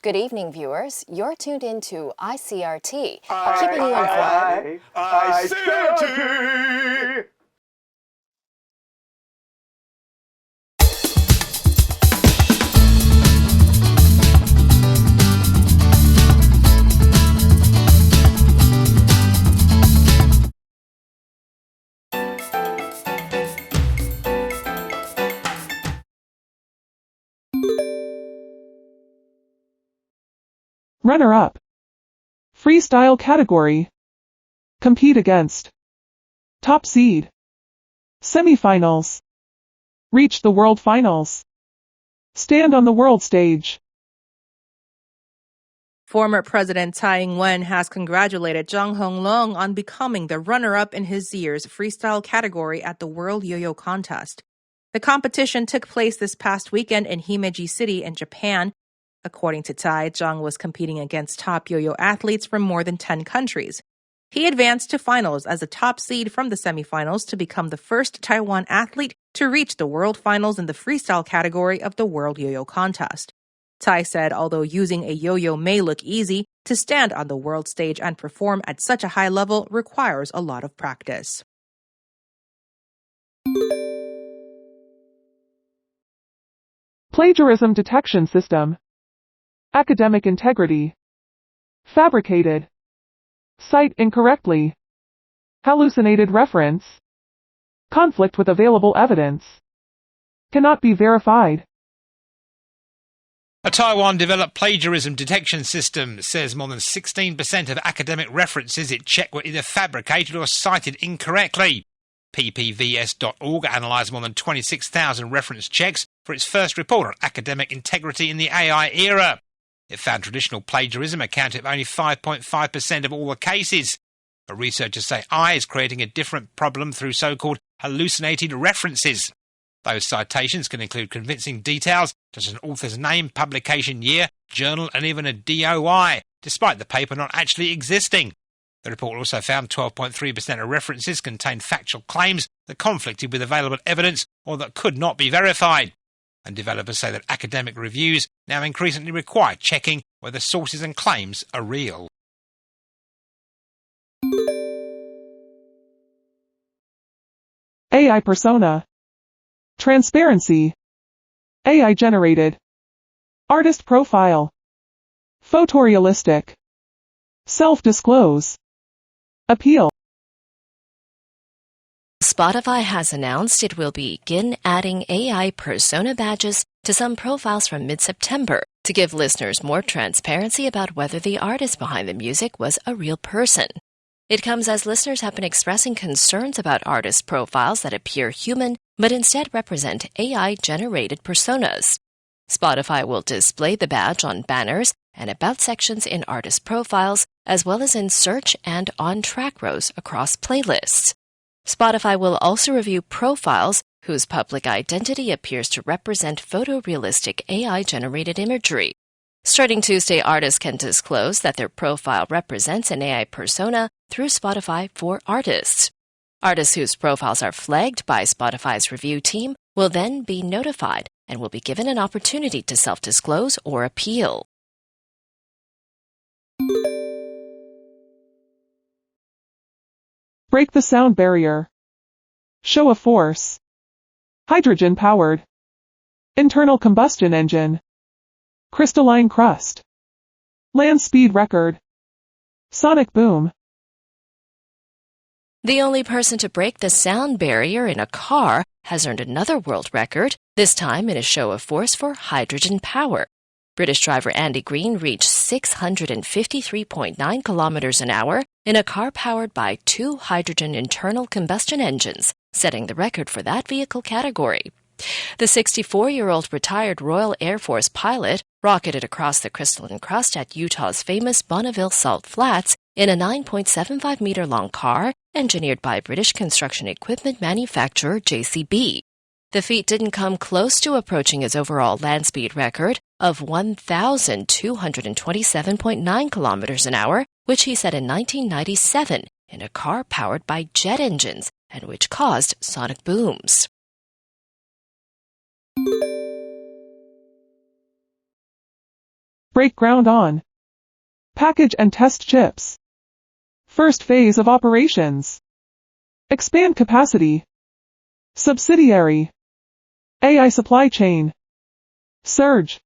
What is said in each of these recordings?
Good evening, viewers. You're tuned in to ICRT, keeping you informed. ICRT! Runner-up. Freestyle category. Compete against. Top seed. Semifinals. Reach the world finals. Stand on the world stage. Former President Tsai Ing-wen has congratulated Zhang Honglong on becoming the runner-up in his year's freestyle category at the World Yo-Yo Contest. The competition took place this past weekend in Himeji City in Japan. According to Tsai, Zhang was competing against top yo-yo athletes from more than 10 countries. He advanced to finals as a top seed from the semifinals to become the first Taiwan athlete to reach the world finals in the freestyle category of the World Yo-Yo Contest. Tsai said although using a yo-yo may look easy, to stand on the world stage and perform at such a high level requires a lot of practice. Plagiarism detection system. Academic integrity. Fabricated. Cite incorrectly. Hallucinated reference. Conflict with available evidence. Cannot be verified. A Taiwan-developed plagiarism detection system says more than 16% of academic references it checked were either fabricated or cited incorrectly. PPVS.org analysed more than 26,000 reference checks for its first report on academic integrity in the AI era. It found traditional plagiarism accounted for only 5.5% of all the cases. But researchers say AI is creating a different problem through so-called hallucinated references. Those citations can include convincing details such as an author's name, publication year, journal and even a DOI, despite the paper not actually existing. The report also found 12.3% of references contained factual claims that conflicted with available evidence or that could not be verified. And developers say that academic reviews now increasingly require checking whether sources and claims are real. AI persona. Transparency. AI generated. Artist profile. Photorealistic. Self-disclose. Appeal. Spotify has announced it will begin adding AI persona badges to some profiles from mid-September to give listeners more transparency about whether the artist behind the music was a real person. It comes as listeners have been expressing concerns about artist profiles that appear human but instead represent AI-generated personas. Spotify will display the badge on banners and about sections in artist profiles, as well as in search and on-track rows across playlists. Spotify will also review profiles whose public identity appears to represent photorealistic AI-generated imagery. Starting Tuesday, artists can disclose that their profile represents an AI persona through Spotify for Artists. Artists whose profiles are flagged by Spotify's review team will then be notified and will be given an opportunity to self-disclose or appeal. Break the sound barrier. Show of force. Hydrogen-powered. Internal combustion engine. Crystalline crust. Land speed record. Sonic boom. The only person to break the sound barrier in a car has earned another world record, this time in a show of force for hydrogen power. British driver Andy Green reached 653.9 kilometers an hour in a car powered by 2 hydrogen internal combustion engines, setting the record for that vehicle category. The 64-year-old retired Royal Air Force pilot rocketed across the crystalline crust at Utah's famous Bonneville Salt Flats in a 9.75-meter-long car engineered by British construction equipment manufacturer JCB. The feat didn't come close to approaching his overall land speed record of 1,227.9 kilometers an hour, which he set in 1997 in a car powered by jet engines and which caused sonic booms. Break ground on. Package and test chips. First phase of operations. Expand capacity. Subsidiary. AI supply chain. Surge.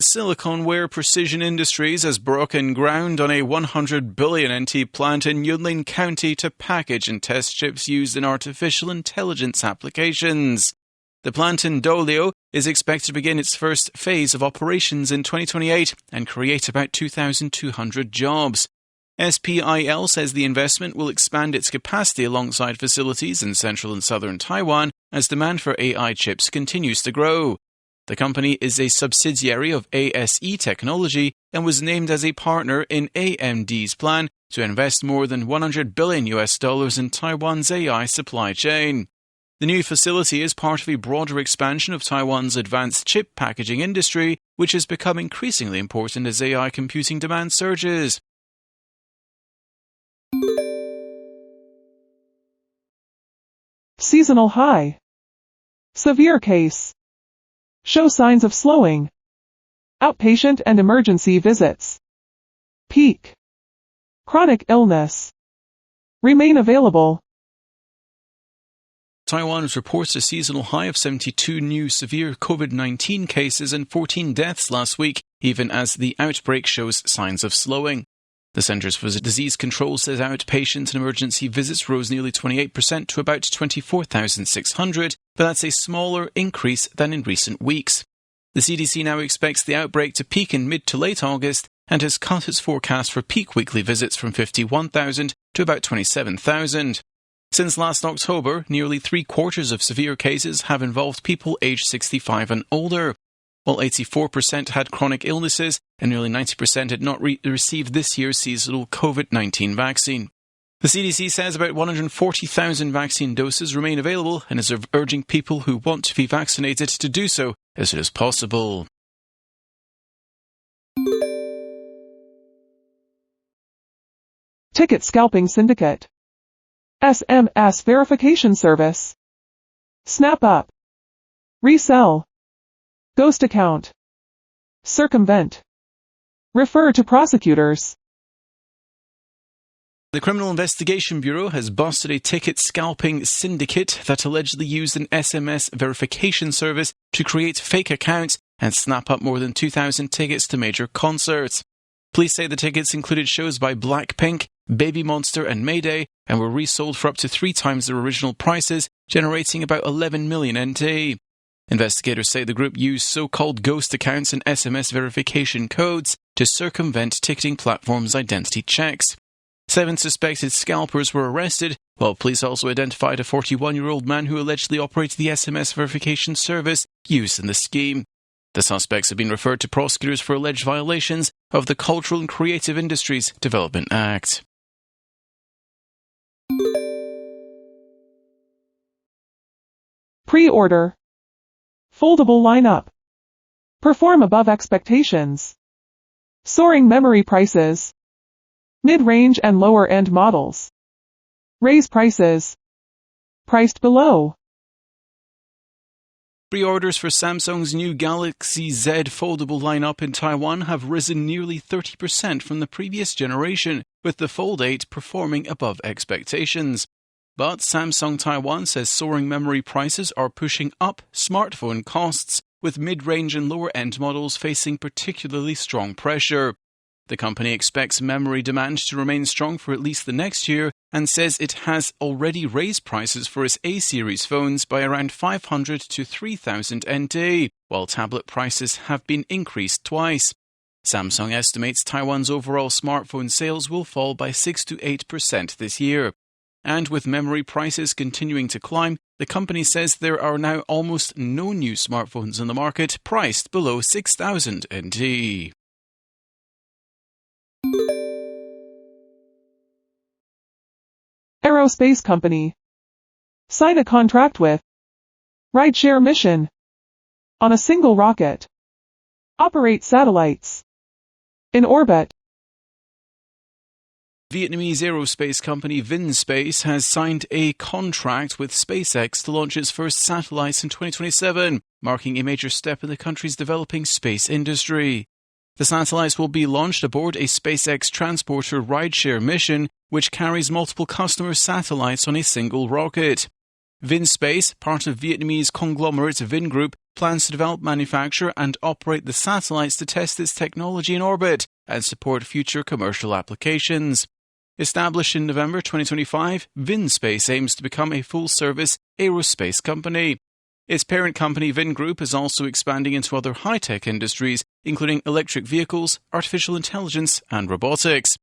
Siliconware Precision Industries has broken ground on a 100 billion NT plant in Yunlin County to package and test chips used in artificial intelligence applications. The plant in Dolio is expected to begin its first phase of operations in 2028 and create about 2,200 jobs. SPIL says the investment will expand its capacity alongside facilities in central and southern Taiwan as demand for AI chips continues to grow. The company is a subsidiary of ASE Technology and was named as a partner in AMD's plan to invest more than $100 billion in Taiwan's AI supply chain. The new facility is part of a broader expansion of Taiwan's advanced chip packaging industry, which has become increasingly important as AI computing demand surges. Seasonal high. Severe case. Show signs of slowing. Outpatient and emergency visits. Peak. Chronic illness. Remain available. Taiwan reports a seasonal high of 72 new severe COVID-19 cases and 14 deaths last week, even as the outbreak shows signs of slowing. The Centers for Disease Control says outpatient and emergency visits rose nearly 28% to about 24,600, but that's a smaller increase than in recent weeks. The CDC now expects the outbreak to peak in mid to late August and has cut its forecast for peak weekly visits from 51,000 to about 27,000. Since last October, nearly three-quarters of severe cases have involved people aged 65 and older, while 84% had chronic illnesses and nearly 90% had not received this year's seasonal COVID-19 vaccine. The CDC says about 140,000 vaccine doses remain available and is urging people who want to be vaccinated to do so as soon as possible. Ticket scalping syndicate. SMS verification service. Snap up. Resell. Ghost account. Circumvent. Refer to prosecutors. The Criminal Investigation Bureau has busted a ticket scalping syndicate that allegedly used an SMS verification service to create fake accounts and snap up more than 2,000 tickets to major concerts. Police say the tickets included shows by Blackpink, Baby Monster and Mayday and were resold for up to 3 times their original prices, generating about 11 million NT. Investigators say the group used so-called ghost accounts and SMS verification codes to circumvent ticketing platforms' identity checks. 7 suspected scalpers were arrested, while police also identified a 41-year-old man who allegedly operated the SMS verification service used in the scheme. The suspects have been referred to prosecutors for alleged violations of the Cultural and Creative Industries Development Act. Pre-order. Foldable lineup. Perform above expectations. Soaring memory prices. Mid-range and lower-end models. Raise prices. Priced below. Pre-orders for Samsung's new Galaxy Z foldable lineup in Taiwan have risen nearly 30% from the previous generation, with the Fold 8 performing above expectations. But Samsung Taiwan says soaring memory prices are pushing up smartphone costs, with mid-range and lower-end models facing particularly strong pressure. The company expects memory demand to remain strong for at least the next year and says it has already raised prices for its A-series phones by around 500 to 3,000 NT, while tablet prices have been increased twice. Samsung estimates Taiwan's overall smartphone sales will fall by 6 to 8% this year. And with memory prices continuing to climb, the company says there are now almost no new smartphones in the market priced below 6,000 NT. Aerospace company. Sign a contract with rideshare mission. On a single rocket. Operate satellites. In orbit. Vietnamese aerospace company VinSpace has signed a contract with SpaceX to launch its first satellites in 2027, marking a major step in the country's developing space industry. The satellites will be launched aboard a SpaceX transporter rideshare mission, which carries multiple customer satellites on a single rocket. VinSpace, part of Vietnamese conglomerate Vingroup, plans to develop, manufacture, and operate the satellites to test its technology in orbit and support future commercial applications. Established in November 2025, VinSpace aims to become a full-service aerospace company. Its parent company Vingroup is also expanding into other high-tech industries, including electric vehicles, artificial intelligence, and robotics.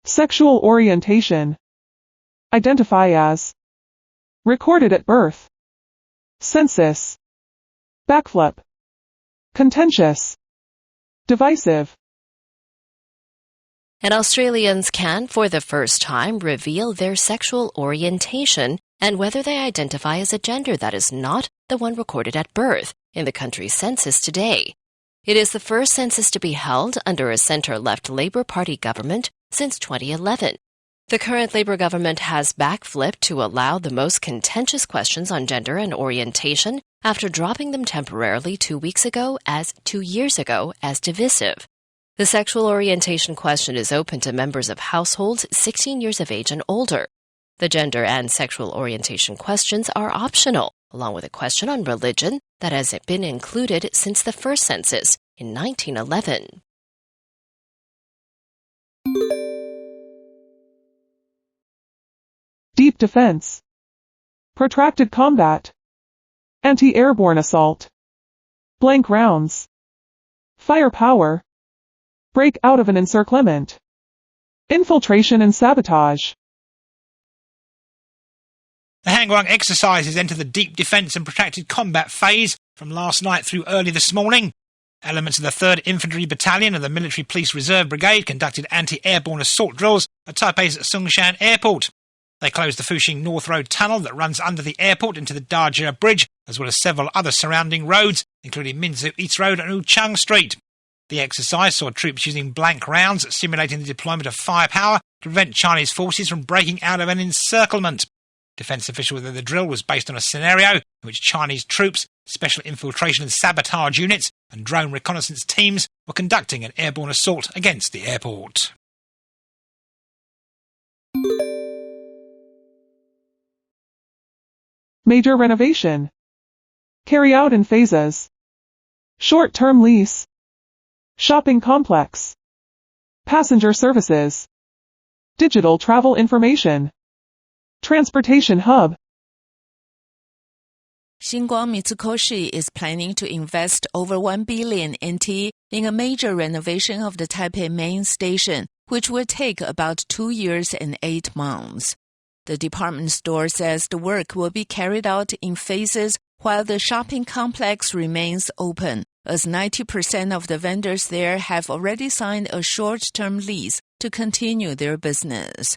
Sexual orientation. Identify as. Recorded at birth. Census. Backflip. Contentious. Divisive. And Australians can, for the first time, reveal their sexual orientation and whether they identify as a gender that is not the one recorded at birth in the country's census today. It is the first census to be held under a centre-left Labour Party government since 2011. The current Labour government has backflipped to allow the most contentious questions on gender and orientation after dropping them temporarily 2 years ago as divisive. The sexual orientation question is open to members of households 16 years of age and older. The gender and sexual orientation questions are optional, along with a question on religion that has been included since the first census in 1911. Deep defense. Protracted combat. Anti-airborne assault. Blank rounds. Firepower. Break out of an encirclement. Infiltration and sabotage. The Hangguang exercises enter the deep defence and protracted combat phase from last night through early this morning. Elements of the 3rd Infantry Battalion and the Military Police Reserve Brigade conducted anti-airborne assault drills at Taipei's Songshan Airport. They closed the Fuxing North Road tunnel that runs under the airport into the Dajia Bridge, as well as several other surrounding roads, including Minzu East Road and Wuchang Street. The exercise saw troops using blank rounds, simulating the deployment of firepower to prevent Chinese forces from breaking out of an encirclement. Defence officials said the drill was based on a scenario in which Chinese troops, special infiltration and sabotage units, and drone reconnaissance teams were conducting an airborne assault against the airport. Major renovation. Carry out in phases. Short-term lease. Shopping complex. Passenger services. Digital travel information. Transportation hub. Xinguang Mitsukoshi is planning to invest over 1 billion NT in a major renovation of the Taipei main station, which will take about 2 years and 8 months. The department store says the work will be carried out in phases while the shopping complex remains open, as 90% of the vendors there have already signed a short-term lease to continue their business.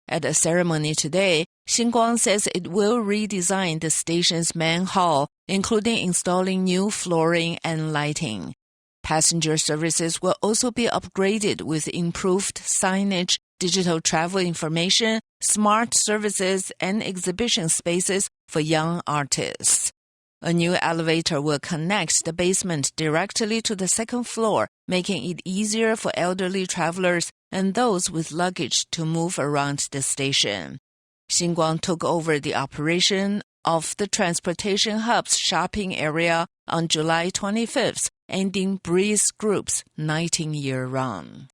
At a ceremony today, Xinguang says it will redesign the station's main hall, including installing new flooring and lighting. Passenger services will also be upgraded with improved signage, digital travel information, smart services, and exhibition spaces for young artists. A new elevator will connect the basement directly to the second floor, making it easier for elderly travelers and those with luggage to move around the station. Xinguang took over the operation of the transportation hub's shopping area on July 25th, ending Breeze Group's 19-year run.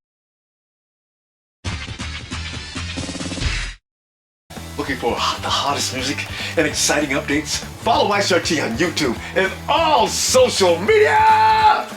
Looking for the hottest music and exciting updates? Follow ICRT on YouTube and all social media!